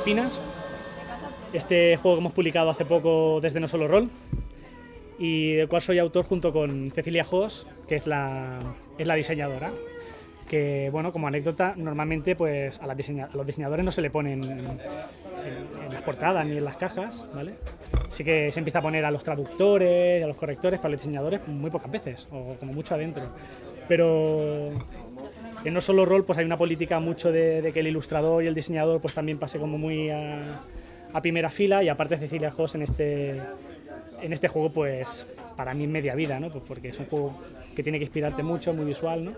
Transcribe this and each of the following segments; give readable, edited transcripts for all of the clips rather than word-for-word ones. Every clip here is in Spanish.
Espinas, este juego que hemos publicado hace poco desde No Solo Rol y del cual soy autor junto con Cecilia Hoos, que es la diseñadora. Que, bueno, como anécdota, normalmente pues, a los diseñadores no se le ponen en las portadas ni en las cajas, ¿vale? Sí que se empieza a poner a los traductores, a los correctores, para los diseñadores muy pocas veces, o como mucho adentro. Pero en No Solo Rol pues hay una política mucho de que el ilustrador y el diseñador pues también pase como muy a primera fila, y aparte Cecilia Hoos en este juego pues para mí media vida, ¿no? Pues porque es un juego que tiene que inspirarte mucho, muy visual, ¿no?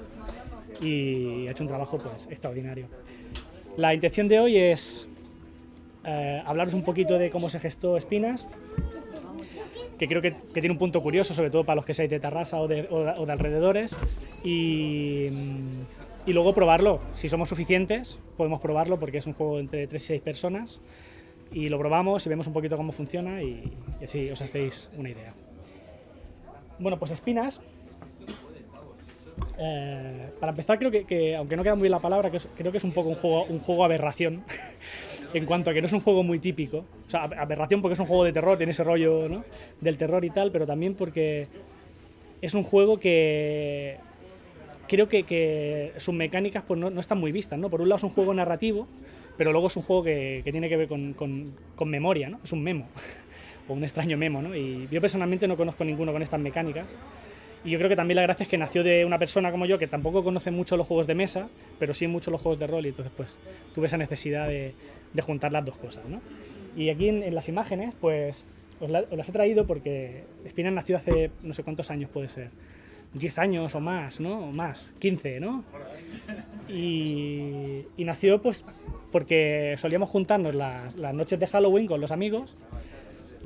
Y ha hecho un trabajo pues extraordinario. La intención de hoy es hablaros un poquito de cómo se gestó Espinas, que creo que tiene un punto curioso, sobre todo para los que seáis de Tarrasa o de alrededores, y luego probarlo. Si somos suficientes, podemos probarlo, porque es un juego entre 3 y 6 personas, y lo probamos y vemos un poquito cómo funciona y así os hacéis una idea. Bueno, pues Espinas, para empezar, creo que aunque no queda muy bien la palabra, creo que es un poco un juego aberración en cuanto a que no es un juego muy típico. O sea, aberración porque es un juego de terror, tiene ese rollo, ¿no?, del terror y tal, pero también porque es un juego que creo que sus mecánicas pues no están muy vistas, ¿no? Por un lado es un juego narrativo, pero luego es un juego que tiene que ver con memoria, ¿no? Es un memo, o un extraño memo, ¿no? Y yo personalmente no conozco ninguno con estas mecánicas. Y yo creo que también la gracia es que nació de una persona como yo, que tampoco conoce mucho los juegos de mesa, pero sí mucho los juegos de rol, y entonces pues tuve esa necesidad de juntar las dos cosas, ¿no? Y aquí en las imágenes pues os las he traído porque Espinas nació hace no sé cuántos años, puede ser 10 años o más, ¿no? O más, 15, ¿no? Y nació pues porque solíamos juntarnos las noches de Halloween con los amigos,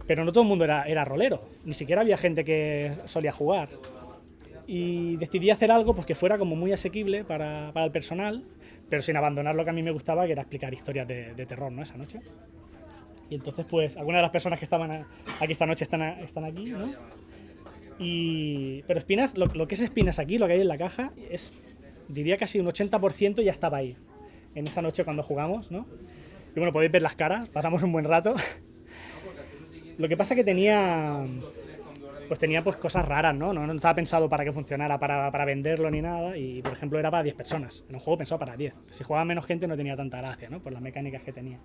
pero no todo el mundo era rolero, ni siquiera había gente que solía jugar. Y decidí hacer algo pues que fuera como muy asequible para el personal, pero sin abandonar lo que a mí me gustaba, que era explicar historias de terror, ¿no?, esa noche. Y entonces pues algunas de las personas que estaban aquí esta noche están aquí, ¿no? Pero Espinas, lo que es Espinas aquí, lo que hay en la caja, diría casi un 80% ya estaba ahí en esa noche cuando jugamos, ¿no? Y bueno, podéis ver las caras, pasamos un buen rato. Lo que pasa que tenía pues cosas raras, ¿no? No estaba pensado para que funcionara, para venderlo ni nada, y por ejemplo era para 10 personas. Era un juego pensado para 10. Si jugaba menos gente no tenía tanta gracia, ¿no?, por las mecánicas que tenía.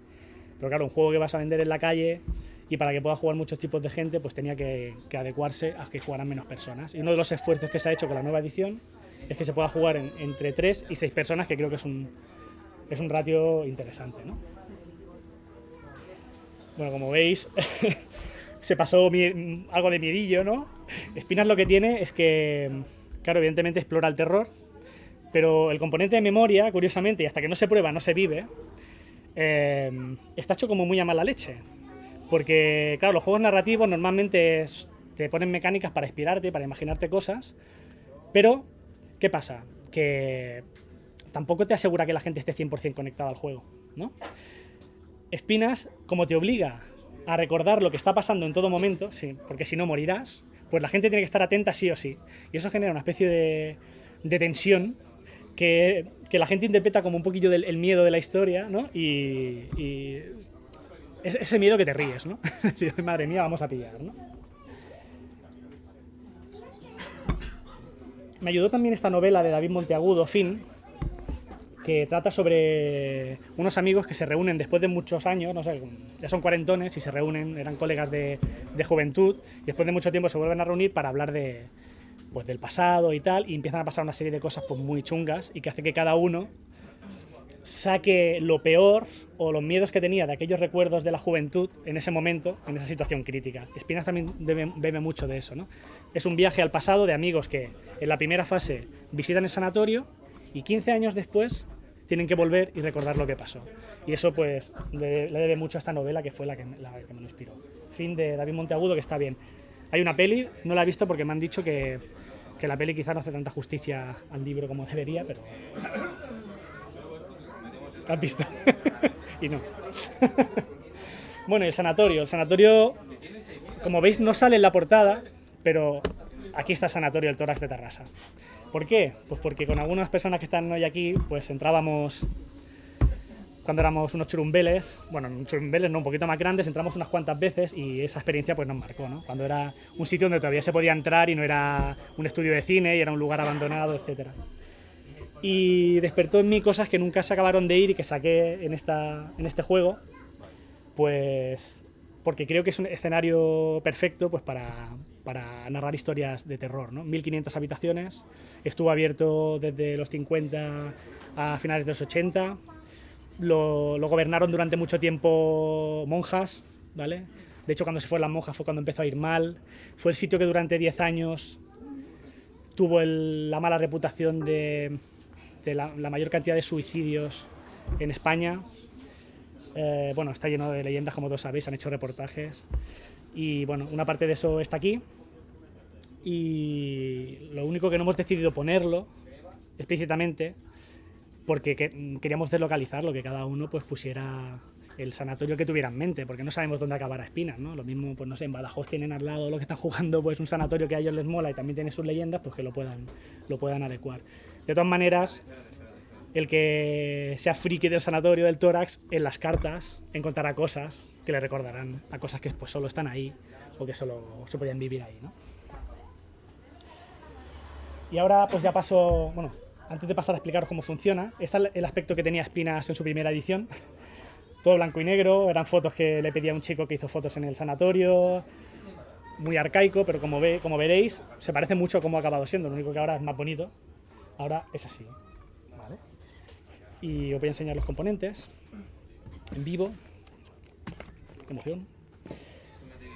Pero claro, un juego que vas a vender en la calle, y para que pueda jugar muchos tipos de gente, pues tenía que adecuarse a que jugaran menos personas. Y uno de los esfuerzos que se ha hecho con la nueva edición es que se pueda jugar entre 3 y 6 personas, que creo que es un ratio interesante, ¿no? Bueno, como veis, se pasó algo de miedillo, ¿no? Espinas lo que tiene es que, claro, evidentemente explora el terror, pero el componente de memoria, curiosamente, y hasta que no se prueba, no se vive, está hecho como muy a mala leche. Porque, claro, los juegos narrativos normalmente te ponen mecánicas para inspirarte, para imaginarte cosas, pero, ¿qué pasa? Que tampoco te asegura que la gente esté 100% conectada al juego, ¿no? Espinas, como te obliga a recordar lo que está pasando en todo momento, sí, porque si no morirás, pues la gente tiene que estar atenta sí o sí. Y eso genera una especie de tensión que la gente interpreta como un poquillo del miedo de la historia, ¿no? Y es ese miedo que te ríes, ¿no? Madre mía, vamos a pillar, ¿no? Me ayudó también esta novela de David Monteagudo, Fin, que trata sobre unos amigos que se reúnen después de muchos años, no sé, ya son cuarentones y se reúnen, eran colegas de juventud, y después de mucho tiempo se vuelven a reunir para hablar pues, del pasado y tal, y empiezan a pasar una serie de cosas pues, muy chungas, y que hace que cada uno saque lo peor o los miedos que tenía de aquellos recuerdos de la juventud en ese momento, en esa situación crítica. Espinas también bebe mucho de eso, ¿no? Es un viaje al pasado de amigos que en la primera fase visitan el sanatorio y 15 años después tienen que volver y recordar lo que pasó. Y eso pues le debe mucho a esta novela, que fue la que me lo inspiró. Fin, de David Monteagudo, que está bien. Hay una peli, no la he visto porque me han dicho que la peli quizá no hace tanta justicia al libro como debería, pero... ¿La has visto? Y no. Bueno, el sanatorio, como veis, no sale en la portada, pero aquí está el sanatorio del Tórax de Tarrasa. ¿Por qué? Pues porque con algunas personas que están hoy aquí, pues entrábamos... cuando éramos unos churumbeles, bueno, churumbeles no, un poquito más grandes, entramos unas cuantas veces y esa experiencia pues nos marcó, ¿no? Cuando era un sitio donde todavía se podía entrar y no era un estudio de cine y era un lugar abandonado, etcétera. Y despertó en mí cosas que nunca se acabaron de ir y que saqué en este juego, pues porque creo que es un escenario perfecto pues para narrar historias de terror, ¿no? 1500 habitaciones, estuvo abierto desde los 50 a finales de los 80, lo gobernaron durante mucho tiempo monjas, ¿vale? De hecho, cuando se fueron las monjas fue cuando empezó a ir mal, fue el sitio que durante 10 años tuvo la mala reputación de la mayor cantidad de suicidios en España. Bueno, está lleno de leyendas, como todos sabéis, han hecho reportajes. Y bueno, una parte de eso está aquí. Y lo único que no hemos decidido ponerlo explícitamente, porque queríamos deslocalizarlo, que cada uno pues pusiera el sanatorio que tuviera en mente, porque no sabemos dónde acabará Espinas, ¿no? Lo mismo, pues no sé, en Badajoz tienen al lado lo que están jugando, pues un sanatorio que a ellos les mola y también tiene sus leyendas, pues que lo puedan adecuar. De todas maneras, el que sea friki del sanatorio del tórax, en las cartas encontrará cosas que le recordarán a cosas que pues solo están ahí o que solo se podían vivir ahí, ¿no? Y ahora pues ya paso, bueno, antes de pasar a explicaros cómo funciona, este es el aspecto que tenía Espinas en su primera edición. Todo blanco y negro, eran fotos que le pedía a un chico que hizo fotos en el sanatorio, muy arcaico, pero como veréis, se parece mucho a cómo ha acabado siendo, lo único que ahora es más bonito, ahora es así, ¿vale? Y os voy a enseñar los componentes en vivo. Qué emoción.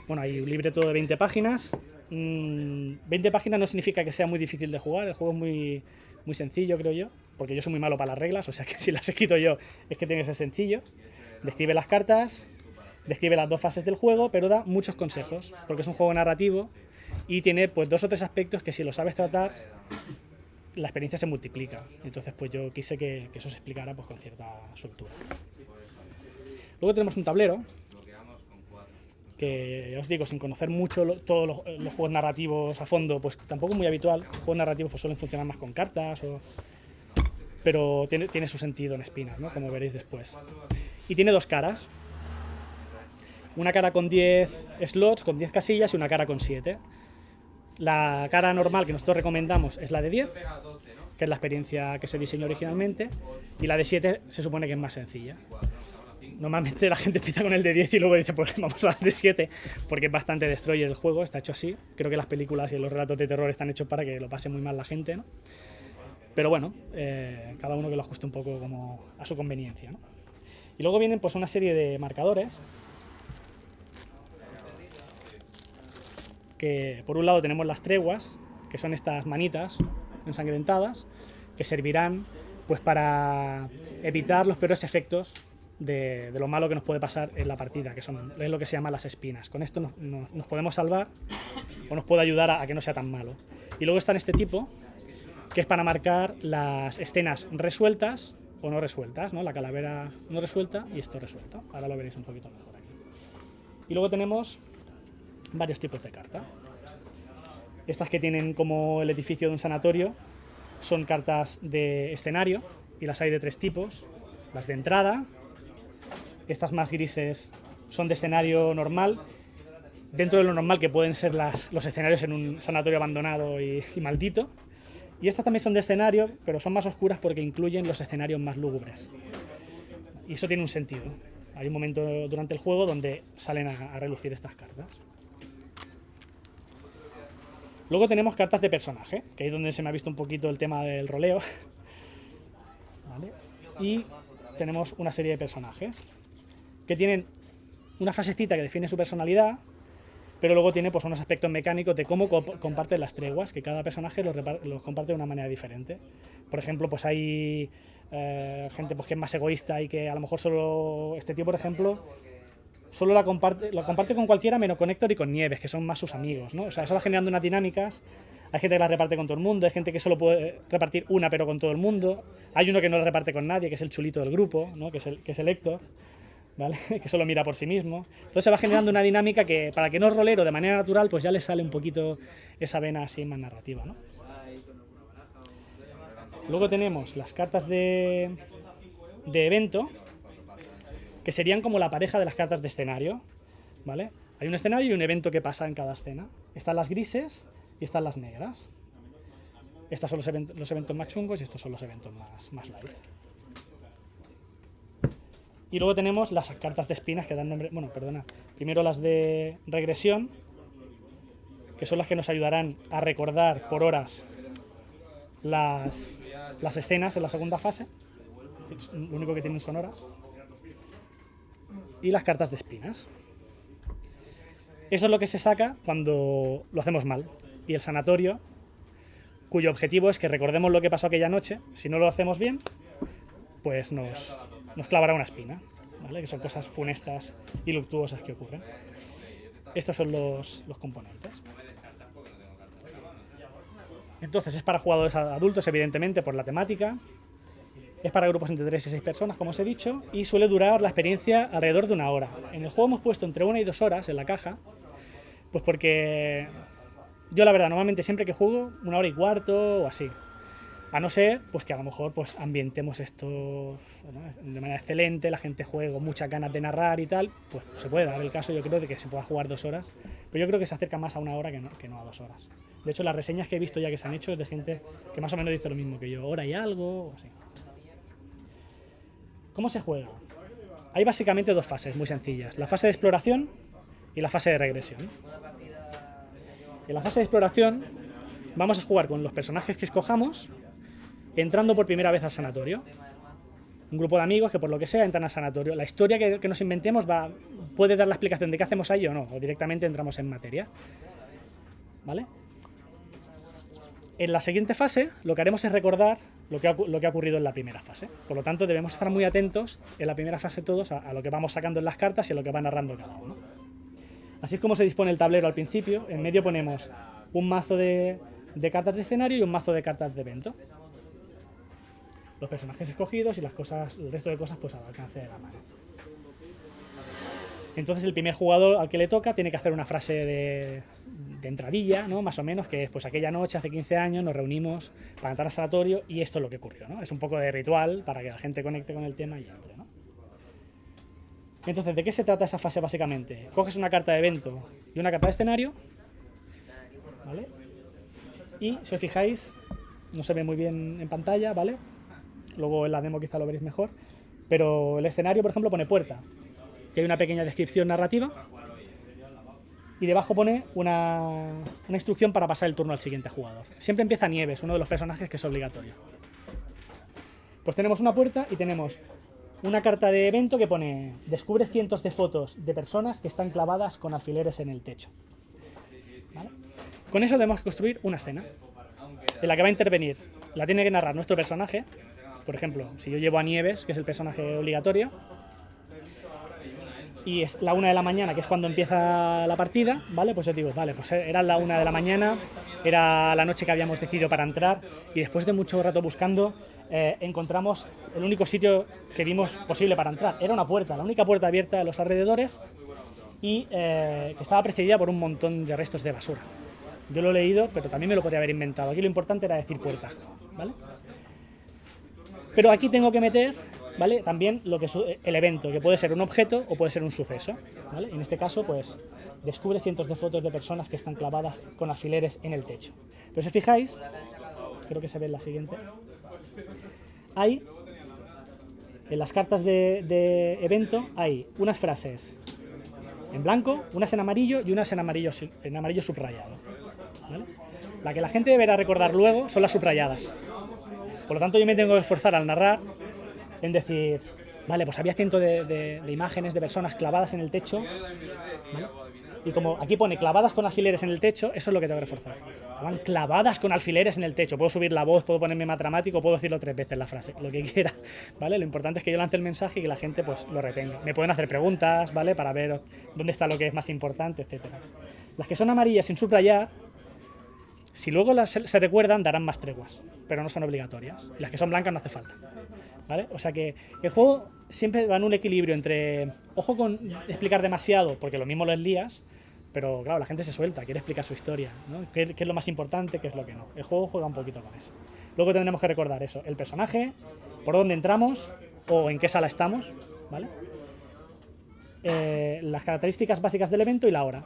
Bueno, hay un libreto de 20 páginas. 20 páginas no significa que sea muy difícil de jugar, el juego es muy sencillo, creo yo, porque yo soy muy malo para las reglas, o sea que si las he escrito yo es que tiene que ser sencillo. Describe las cartas, describe las dos fases del juego, pero da muchos consejos, porque es un juego narrativo y tiene pues 2 o 3 aspectos que si lo sabes tratar, la experiencia se multiplica. Entonces pues yo quise que eso se explicara pues con cierta soltura. Luego tenemos un tablero, que ya os digo, sin conocer mucho todos los juegos narrativos a fondo, pues tampoco es muy habitual. Los juegos narrativos pues suelen funcionar más con cartas, pero tiene su sentido en Espinas, ¿no? Como veréis después. Y tiene 2 caras. Una cara con 10 slots, con 10 casillas, y una cara con 7. La cara normal que nosotros recomendamos es la de 10, que es la experiencia que se diseñó originalmente, y la de 7 se supone que es más sencilla. Normalmente la gente empieza con el de 10 y luego dice, pues vamos a la de 7, porque es bastante destroyer el juego, está hecho así. Creo que las películas y los relatos de terror están hechos para que lo pase muy mal la gente, ¿no? Pero bueno, cada uno que lo ajuste un poco como a su conveniencia, ¿no? Y luego vienen pues una serie de marcadores, que por un lado tenemos las treguas, que son estas manitas ensangrentadas, que servirán pues para evitar los peores efectos de lo malo que nos puede pasar en la partida, que es lo que se llama las espinas. Con esto nos podemos salvar o nos puede ayudar a que no sea tan malo. Y luego están este tipo, que es para marcar las escenas resueltas o no resueltas, ¿no? La calavera no resuelta y esto resuelto. Ahora lo veréis un poquito mejor aquí. Y luego tenemos varios tipos de carta. Estas que tienen como el edificio de un sanatorio son cartas de escenario y las hay de 3 tipos. Las de entrada, estas más grises son de escenario normal, dentro de lo normal que pueden ser los escenarios en un sanatorio abandonado y maldito. Y estas también son de escenario, pero son más oscuras porque incluyen los escenarios más lúgubres. Y eso tiene un sentido. Hay un momento durante el juego donde salen a relucir estas cartas. Luego tenemos cartas de personaje, que ahí es donde se me ha visto un poquito el tema del roleo. ¿Vale? Y tenemos una serie de personajes que tienen una frasecita que define su personalidad, pero luego tiene pues unos aspectos mecánicos de cómo comparten las treguas, que cada personaje los comparte de una manera diferente. Por ejemplo, pues hay gente pues, que es más egoísta y que a lo mejor solo... Este tío, por ejemplo, solo lo comparte con cualquiera menos con Héctor y con Nieves, que son más sus amigos, ¿no? O sea, eso va generando unas dinámicas. Hay gente que las reparte con todo el mundo, hay gente que solo puede repartir una pero con todo el mundo. Hay uno que no la reparte con nadie, que es el chulito del grupo, ¿no? que es el Héctor, ¿vale? Que solo mira por sí mismo. Entonces se va generando una dinámica que, para que no es rolero de manera natural, pues ya le sale un poquito esa vena así más narrativa, ¿no? Luego tenemos las cartas de evento, que serían como la pareja de las cartas de escenario, ¿vale? Hay un escenario y un evento que pasa en cada escena. Están las grises y están las negras. Estos son los eventos más chungos y estos son los eventos más light. Y luego tenemos las cartas de espinas que dan nombre... Bueno, perdona. Primero las de regresión, que son las que nos ayudarán a recordar por horas las escenas en la segunda fase. Lo único que tienen son horas. Y las cartas de espinas. Eso es lo que se saca cuando lo hacemos mal. Y el sanatorio, cuyo objetivo es que recordemos lo que pasó aquella noche, si no lo hacemos bien, pues nos clavará una espina, ¿vale? Que son cosas funestas y luctuosas que ocurren. Estos son los componentes. Entonces es para jugadores adultos, evidentemente, por la temática. Es para grupos entre 3 y 6 personas, como os he dicho, y suele durar la experiencia alrededor de 1 hora. En el juego hemos puesto entre 1 y 2 horas en la caja, pues porque yo la verdad normalmente siempre que juego 1 hora y cuarto o así. A no ser pues que a lo mejor pues ambientemos esto, ¿no?, de manera excelente, la gente juegue con muchas ganas de narrar y tal, pues se puede dar el caso, yo creo, de que se pueda jugar 2 horas, pero yo creo que se acerca más a 1 hora que no a 2 horas. De hecho, las reseñas que he visto ya que se han hecho es de gente que más o menos dice lo mismo que yo, hora y algo, o así. ¿Cómo se juega? Hay básicamente 2 fases muy sencillas, la fase de exploración y la fase de regresión. En la fase de exploración vamos a jugar con los personajes que escojamos, entrando por primera vez al sanatorio. Un grupo de amigos que por lo que sea entran al sanatorio. La historia que nos inventemos puede dar la explicación de qué hacemos ahí o no, o directamente entramos en materia, ¿vale? En la siguiente fase lo que haremos es recordar lo que ha ocurrido en la primera fase. Por lo tanto, debemos estar muy atentos en la primera fase todos a lo que vamos sacando en las cartas y a lo que va narrando cada uno. Así es como se dispone el tablero al principio. En medio ponemos un mazo de cartas de escenario y un mazo de cartas de evento. Los personajes escogidos y el resto de cosas pues al alcance de la mano. Entonces el primer jugador al que le toca tiene que hacer una frase de entradilla, ¿no?, más o menos, que es pues aquella noche, hace 15 años, nos reunimos para entrar al sanatorio y esto es lo que ocurrió, ¿no? Es un poco de ritual para que la gente conecte con el tema y entre, ¿no? Entonces, ¿de qué se trata esa fase básicamente? Coges una carta de evento y una carta de escenario, ¿vale? Y si os fijáis, no se ve muy bien en pantalla, ¿vale? Luego en la demo quizá lo veréis mejor, pero el escenario, por ejemplo, pone puerta, que hay una pequeña descripción narrativa, y debajo pone una instrucción para pasar el turno al siguiente jugador. Siempre empieza Nieves, uno de los personajes que es obligatorio. Pues tenemos una puerta y tenemos una carta de evento que pone: descubre cientos de fotos de personas que están clavadas con alfileres en el techo. ¿Vale? Con eso debemos construir una escena en la que va a intervenir. La tiene que narrar nuestro personaje. Por ejemplo, si yo llevo a Nieves, que es el personaje obligatorio, y es la 1 de la mañana, que es cuando empieza la partida, ¿vale? Pues yo digo, vale, pues era la 1 de la mañana, era la noche que habíamos decidido para entrar, y después de mucho rato buscando, encontramos el único sitio que vimos posible para entrar. Era una puerta, la única puerta abierta de los alrededores, y que estaba precedida por un montón de restos de basura. Yo lo he leído, pero también me lo podría haber inventado. Aquí lo importante era decir puerta, ¿vale? Pero aquí tengo que meter, ¿vale?, también lo que es el evento, que puede ser un objeto o puede ser un suceso, ¿vale? En este caso, pues, descubre cientos de fotos de personas que están clavadas con alfileres en el techo. Pero si os fijáis, creo que se ve en la siguiente, hay, en las cartas de evento, hay unas frases en blanco, unas en amarillo y unas en amarillo subrayado, ¿vale? La que la gente deberá recordar luego son las subrayadas. Por lo tanto, yo me tengo que esforzar al narrar en decir, vale, pues había cientos de imágenes de personas clavadas en el techo, ¿vale? Y como aquí pone clavadas con alfileres en el techo, eso es lo que tengo que reforzar. Estaban clavadas con alfileres en el techo. Puedo subir la voz, puedo ponerme más dramático, puedo decirlo 3 veces la frase, lo que quiera, ¿vale? Lo importante es que yo lance el mensaje y que la gente pues lo retenga. Me pueden hacer preguntas, ¿vale?, para ver dónde está lo que es más importante, etcétera. Las que son amarillas sin subrayar, si luego se recuerdan, darán más treguas, pero no son obligatorias. Y las que son blancas no hace falta, ¿vale? O sea que el juego siempre va en un equilibrio entre, ojo con explicar demasiado, porque lo mismo lo lías, pero claro, la gente se suelta, quiere explicar su historia, ¿no? ¿Qué es lo más importante, qué es lo que no? El juego juega un poquito con eso. Luego tendremos que recordar eso, el personaje, por dónde entramos o en qué sala estamos, ¿vale? las características básicas del evento y la hora.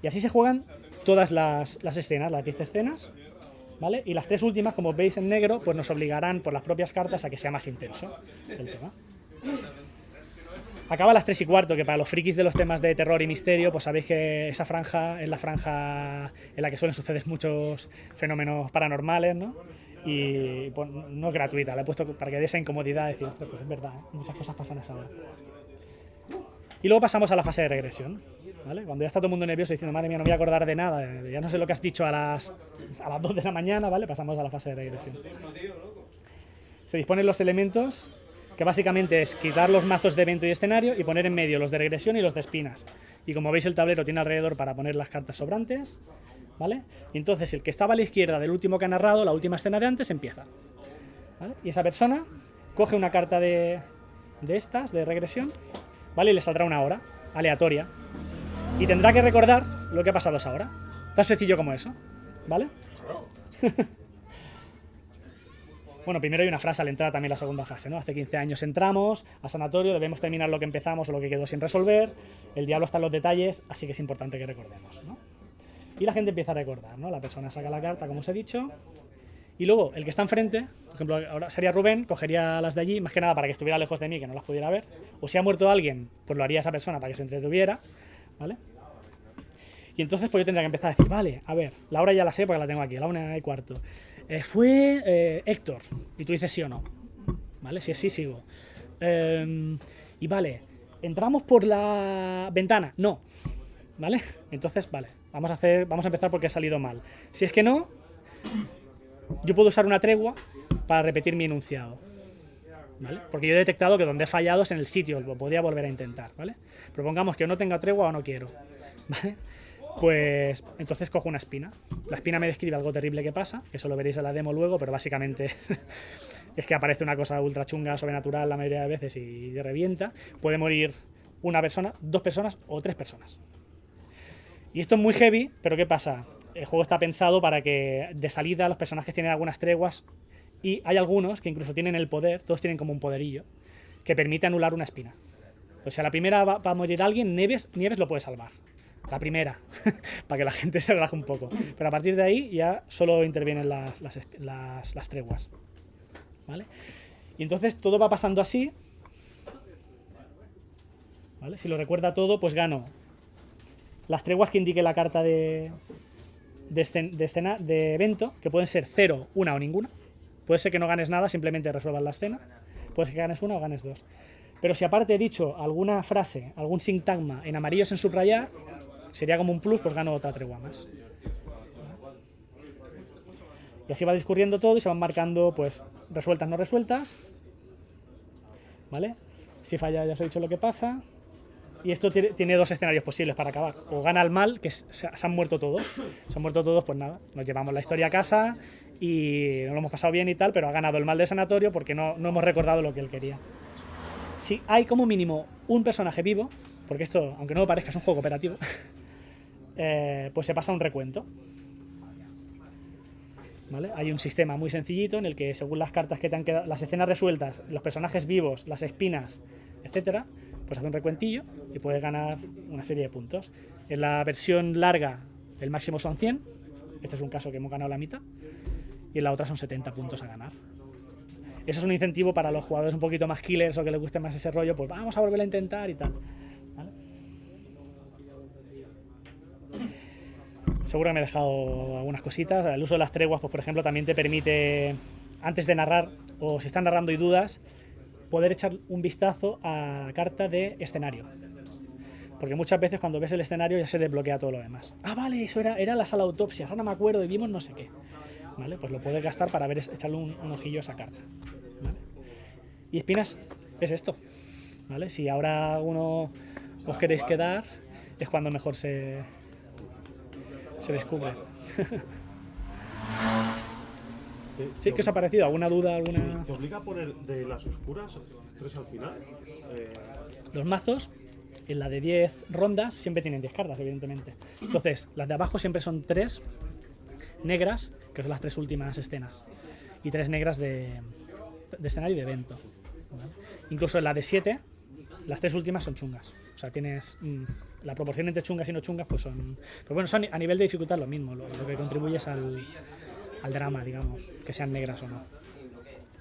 Y así se juegan todas las escenas, las 10 escenas, ¿vale? Y las 3 últimas, como veis en negro, pues nos obligarán por las propias cartas a que sea más intenso el tema. Acaba a las 3:15, que para los frikis de los temas de terror y misterio, pues sabéis que esa franja es la franja en la que suelen suceder muchos fenómenos paranormales, ¿no? Y pues, no es gratuita, la he puesto para que dé esa incomodidad de decir, ostras, pues es verdad, ¿eh? Muchas cosas pasan a esa hora. Y luego pasamos a la fase de regresión, ¿vale? Cuando ya está todo el mundo nervioso diciendo, madre mía, no me voy a acordar de nada, ya no sé lo que has dicho a las 2 de la mañana, ¿vale? Pasamos a la fase de regresión. Se disponen los elementos, que básicamente es quitar los mazos de evento y escenario y poner en medio los de regresión y los de espinas. Y como veis, el tablero tiene alrededor para poner las cartas sobrantes, ¿vale? Y entonces el que estaba a la izquierda del último que ha narrado, la última escena de antes, empieza, ¿vale? Y esa persona coge una carta de estas, de regresión, ¿vale? Y le saldrá una hora, aleatoria. Y tendrá que recordar lo que ha pasado esa hora. Tan sencillo como eso, ¿vale? Bueno, primero hay una frase al entrar también la segunda fase, ¿no? Hace 15 años entramos a sanatorio, debemos terminar lo que empezamos o lo que quedó sin resolver, el diablo está en los detalles, así que es importante que recordemos, ¿no? Y la gente empieza a recordar, ¿no? La persona saca la carta, como os he dicho, y luego el que está enfrente, por ejemplo, ahora sería Rubén, cogería las de allí, más que nada para que estuviera lejos de mí, que no las pudiera ver, o si ha muerto alguien, pues lo haría esa persona para que se entretuviera, ¿vale? Y entonces pues yo tendría que empezar a decir, vale, a ver, la hora ya la sé porque la tengo aquí, la 1:15. Fue Héctor, y tú dices sí o no, ¿vale? Si es sí, sigo. Y vale, ¿entramos por la ventana? No, ¿vale? Entonces, vale, vamos a empezar porque ha salido mal. Si es que no, yo puedo usar una tregua para repetir mi enunciado, ¿vale? Porque yo he detectado que donde he fallado es en el sitio, lo podría volver a intentar, ¿vale? Propongamos que no tenga tregua o no quiero, ¿vale? Pues entonces cojo una espina. La espina me describe algo terrible que pasa, que eso lo veréis en la demo luego, pero básicamente es que aparece una cosa ultra chunga, sobrenatural la mayoría de veces y revienta. Puede morir una persona, 2 personas o 3 personas. Y esto es muy heavy, pero ¿qué pasa? El juego está pensado para que de salida los personajes tienen algunas treguas y hay algunos que incluso tienen el poder, todos tienen como un poderillo, que permite anular una espina. Entonces, si a la primera va a morir alguien, Nieves lo puede salvar. La primera, para que la gente se relaje un poco. Pero a partir de ahí ya solo intervienen las treguas, ¿vale? Y entonces todo va pasando así, ¿vale? Si lo recuerda todo, pues gano las treguas que indique la carta de evento, que pueden ser 0, 1 o ninguna. Puede ser que no ganes nada, simplemente resuelvas la escena. Puede ser que ganes 1 o ganes 2. Pero si aparte he dicho alguna frase, algún sintagma en amarillo sin subrayar, sería como un plus, pues gano otra tregua más. Y así va discurriendo todo y se van marcando, pues, resueltas, no resueltas, ¿vale? Si falla ya os he dicho lo que pasa. Y esto tiene 2 escenarios posibles para acabar. O gana el mal, que se han muerto todos. Se han muerto todos, pues nada, nos llevamos la historia a casa y nos lo hemos pasado bien y tal, pero ha ganado el mal del sanatorio porque no hemos recordado lo que él quería. Si hay como mínimo un personaje vivo, porque esto, aunque no me parezca, es un juego cooperativo, pues se pasa un recuento, ¿vale? Hay un sistema muy sencillito en el que según las cartas que te han quedado, las escenas resueltas, los personajes vivos, las espinas, etcétera, pues hace un recuentillo y puedes ganar una serie de puntos. En la versión larga el máximo son 100, este es un caso que hemos ganado la mitad, y en la otra son 70 puntos a ganar. Eso es un incentivo para los jugadores un poquito más killers o que les guste más ese rollo, pues vamos a volver a intentar y tal, ¿vale? Seguro que me he dejado algunas cositas. El uso de las treguas, pues por ejemplo, también te permite, antes de narrar, o si estás narrando y dudas, poder echar un vistazo a la carta de escenario. Porque muchas veces cuando ves el escenario ya se desbloquea todo lo demás. Ah, vale, eso era la sala de autopsias, ahora me acuerdo y vimos no sé qué. ¿Vale? Pues lo puedes gastar para echarle un ojillo a esa carta, ¿vale? Y espinas es esto, ¿vale? Si ahora alguno os queréis quedar, es cuando mejor se descubre. ¿Sí? ¿Qué os ha parecido? ¿Alguna duda? ¿Alguna? ¿Te obliga a poner de las oscuras 3 al final? Los mazos, en la de 10 rondas, siempre tienen 10 cartas, evidentemente. Entonces, las de abajo siempre son 3 negras, que son las 3 últimas escenas, y 3 negras de escenario y de evento, ¿vale? Incluso en la de 7, las 3 últimas son chungas. O sea, tienes la proporción entre chungas y no chungas, pues son... Pero bueno, son a nivel de dificultad lo mismo, lo que contribuye es al drama, digamos, que sean negras o no.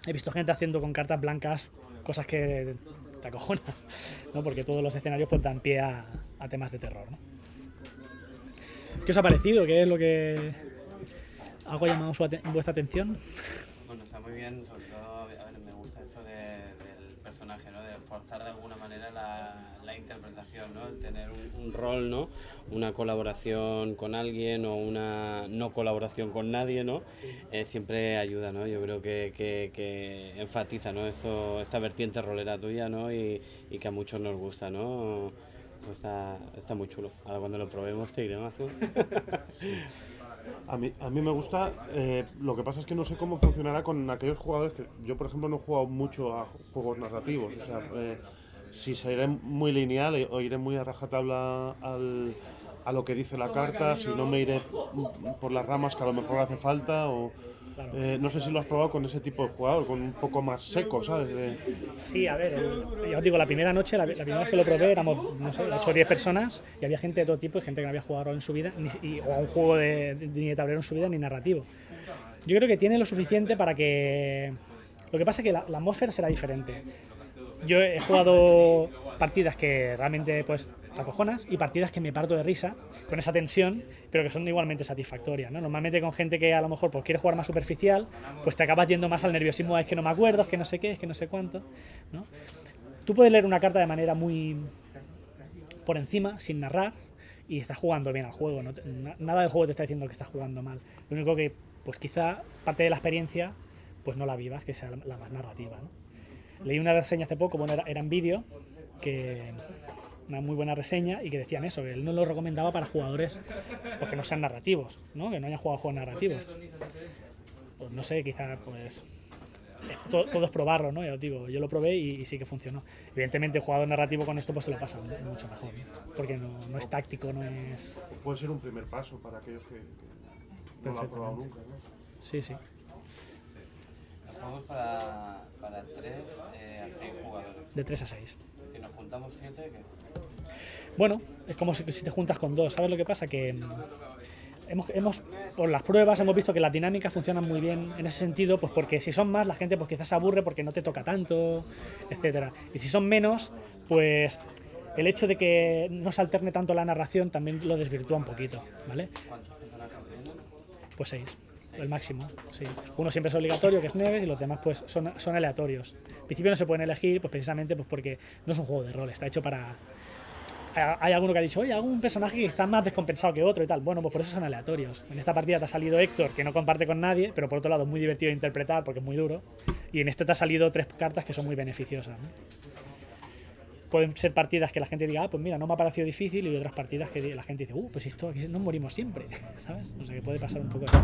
He visto gente haciendo con cartas blancas cosas que te acojonas, ¿no? Porque todos los escenarios pues dan pie a temas de terror, ¿no? ¿Qué os ha parecido? ¿Qué es lo que algo ha llamado vuestra atención? Bueno, está muy bien, sobre todo, a ver, me gusta esto del personaje, ¿no? De forzar de alguna manera la interpretación, ¿no? El tener un rol, ¿no? Una colaboración con alguien o una no colaboración con nadie, ¿no? Siempre ayuda, ¿no? Yo creo que enfatiza, ¿no? Esta vertiente rolera tuya, ¿no? Y que a muchos nos gusta, ¿no? Pues está muy chulo. Ahora cuando lo probemos te diré más, ¿no? A mí me gusta, lo que pasa es que no sé cómo funcionará con aquellos jugadores que yo, por ejemplo, no he jugado mucho a juegos narrativos. O sea, si seré muy lineal o iré muy a rajatabla a lo que dice la carta, si no me iré por las ramas que a lo mejor hace falta, o no sé si lo has probado con ese tipo de jugador, con un poco más seco, ¿sabes? Sí, a ver, yo os digo, la primera noche, la primera vez que lo probé, éramos, no sé, 8 o 10 personas y había gente de todo tipo, gente que no había jugado rol en su vida, o a un juego ni de tablero en su vida, ni narrativo. Yo creo que tiene lo suficiente para que... Lo que pasa es que la atmósfera será diferente. Yo he jugado partidas que realmente pues te acojonas y partidas que me parto de risa con esa tensión, pero que son igualmente satisfactorias, ¿no? Normalmente con gente que a lo mejor pues quiere jugar más superficial, pues te acabas yendo más al nerviosismo, es que no me acuerdo, es que no sé qué, es que no sé cuánto, ¿no? Tú puedes leer una carta de manera muy por encima, sin narrar, y estás jugando bien al juego, ¿no? Nada del juego te está diciendo que estás jugando mal. Lo único que, pues quizá parte de la experiencia, pues no la vivas, que sea la más narrativa, ¿no? Leí una reseña hace poco, bueno, era en vídeo, una muy buena reseña, y que decían eso, que él no lo recomendaba para jugadores pues, que no sean narrativos, ¿no? Que no hayan jugado juegos narrativos. Pues no sé, quizá pues todo es probarlo, ¿no? Ya os digo, yo lo probé y sí que funcionó. Evidentemente el jugador narrativo con esto pues se lo pasa mucho mejor, ¿no? Porque no es táctico, no es... Puede ser un primer paso para aquellos que no lo han probado nunca, ¿no? Sí, sí. Jugamos para 3 a 6 jugadores. De 3 a 6. Si nos juntamos 7, ¿qué? Bueno, es como si te juntas con 2. ¿Sabes lo que pasa? Que hemos por las pruebas hemos visto que las dinámicas funcionan muy bien en ese sentido, pues porque si son más, la gente pues quizás se aburre porque no te toca tanto, etcétera. Y si son menos, pues el hecho de que no se alterne tanto la narración también lo desvirtúa un poquito, ¿vale? ¿Cuántos personajes vienen? Pues 6. El máximo, sí. Uno siempre es obligatorio, que es Neves, y los demás pues son aleatorios. Al principio no se pueden elegir, pues precisamente pues porque no es un juego de rol, está hecho para... Hay alguno que ha dicho, oye, hago un personaje que está más descompensado que otro y tal. Bueno, pues por eso son aleatorios. En esta partida te ha salido Héctor, que no comparte con nadie, pero por otro lado es muy divertido de interpretar porque es muy duro. Y en este te ha salido 3 cartas que son muy beneficiosas, ¿no? Pueden ser partidas que la gente diga, pues mira, no me ha parecido difícil, y otras partidas que la gente dice, pues esto aquí nos morimos siempre, ¿sabes? O sea que puede pasar un poco así.